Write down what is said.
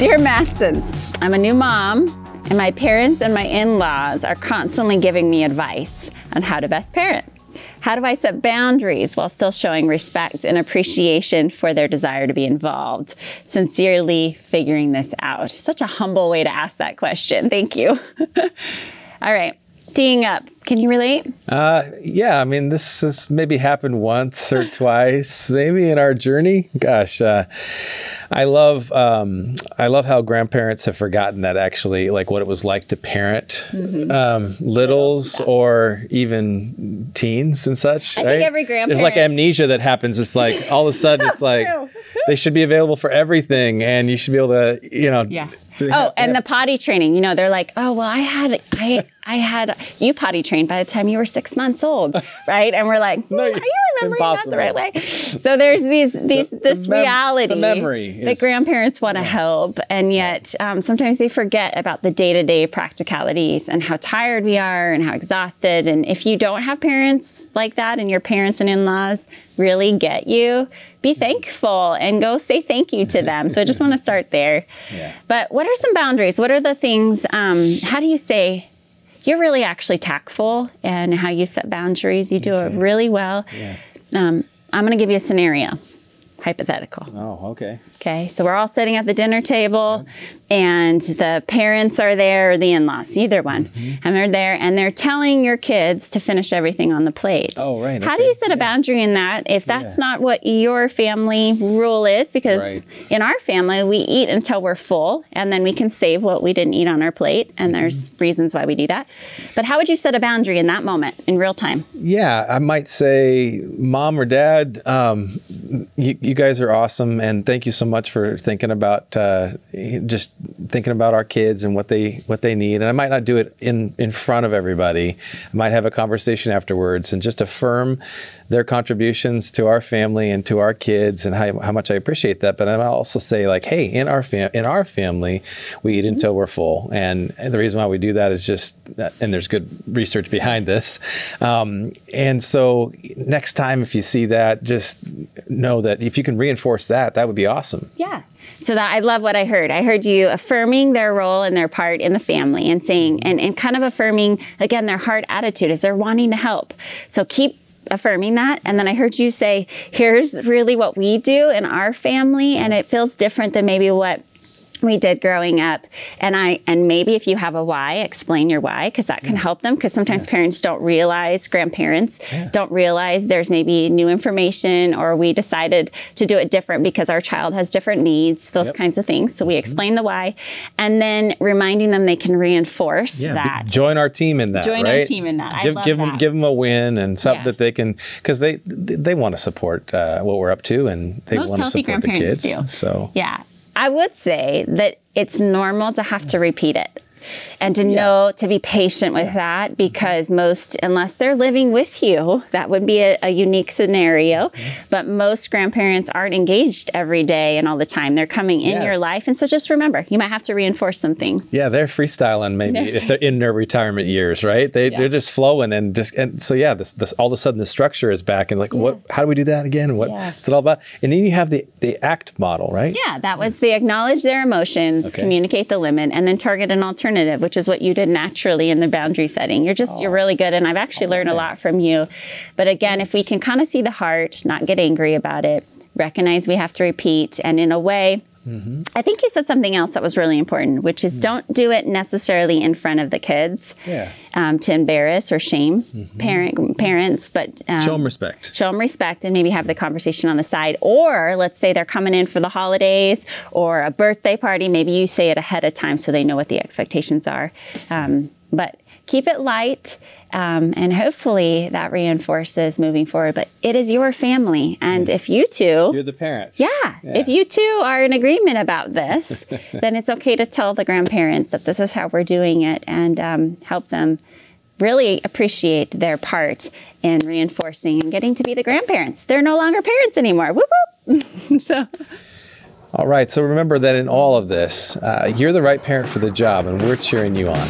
Dear Mattsons, I'm a new mom, and my parents and my in-laws are constantly giving me advice on how to best parent. How do I set boundaries while still showing respect and appreciation for their desire to be involved? Sincerely figuring this out. Such a humble way to ask that question. Thank you. All right, teeing up. Can you relate? Yeah, I mean, this has maybe happened once or twice, maybe in our journey. Gosh, I love how grandparents have forgotten that actually, like what it was like to parent littles or even teens and such. I think every grandparent. There's like amnesia that happens. It's like all of a sudden it's like they should be available for everything, and you should be able to, you know. Yeah. Oh, and the potty training. You know, they're like, oh well, I had you potty trained by the time you were 6 months old, right? And we're like, no, are you remembering that the right way? So there's this reality memory that grandparents want to help, and yet sometimes they forget about the day-to-day practicalities and how tired we are and how exhausted. And if you don't have parents like that, and your parents and in-laws really get you, be thankful and go say thank you to them. So I just want to start there. Yeah. But what are some boundaries? What are the things, how do you say, you're really actually tactful in how you set boundaries. You do it really well. Yeah. I'm going to give you a scenario, hypothetical. Oh, okay. Okay, so we're all sitting at the dinner table, and the parents are there, or the in-laws, either one. And they're there, and they're telling your kids to finish everything on the plate. Oh, right. How do you set a boundary in that if that's not what your family rule is? Because in our family, we eat until we're full, and then we can save what we didn't eat on our plate, and there's reasons why we do that. But how would you set a boundary in that moment, in real time? Yeah, I might say, Mom or Dad, you guys are awesome, and thank you so much for thinking about just thinking about our kids and what they need. And I might not do it in front of everybody. I might have a conversation afterwards and just affirm their contributions to our family and to our kids and how much I appreciate that. But I might also say, like, hey, in our family, we eat until we're full. And the reason why we do that is just, and there's good research behind this. And so next time if you see that, just know that if you can reinforce that, that would be awesome. Yeah. So that I love what I heard. I heard you affirming their role and their part in the family, and saying, and kind of affirming, again, their heart attitude is they're wanting to help. So keep affirming that. And then I heard you say, here's really what we do in our family, and it feels different than maybe what we did growing up. And maybe if you have a why, explain your why, because that can help them. Because sometimes parents don't realize, grandparents don't realize there's maybe new information, or we decided to do it different because our child has different needs, those kinds of things. So we explain the why, and then reminding them they can reinforce that. Join our team in that. Join our team in that. I love that. Give them a win and something that they can, because they want to support what we're up to, and they want to support the kids. Do. So yeah. I would say that it's normal to have to repeat it, and to know to be patient with that, because most, unless they're living with you, that would be a unique scenario. But most grandparents aren't engaged every day and all the time. They're coming in your life. And so just remember, you might have to reinforce some things. Yeah, they're freestyling maybe if they're in their retirement years, right? They're just flowing, and so this all of a sudden the structure is back, and like, how do we do that again? What's it all about? And then you have the ACT model, right? Yeah, that was the acknowledge their emotions, communicate the limit, and then target an alternative, which is what you did naturally in the boundary setting. You're really good, and I've actually learned a lot from you. But again, if we can kind of see the heart, not get angry about it, recognize we have to repeat, and in a way, I think you said something else that was really important, which is don't do it necessarily in front of the kids to embarrass or shame parents, but show them respect. Show them respect, and maybe have the conversation on the side. Or let's say they're coming in for the holidays or a birthday party. Maybe you say it ahead of time so they know what the expectations are. But keep it light, and hopefully that reinforces moving forward. But it is your family, and if you two... You're the parents. If you two are in agreement about this, then it's okay to tell the grandparents that this is how we're doing it, and help them really appreciate their part in reinforcing and getting to be the grandparents. They're no longer parents anymore. Whoop, whoop. So... All right, so remember that in all of this, you're the right parent for the job, and we're cheering you on.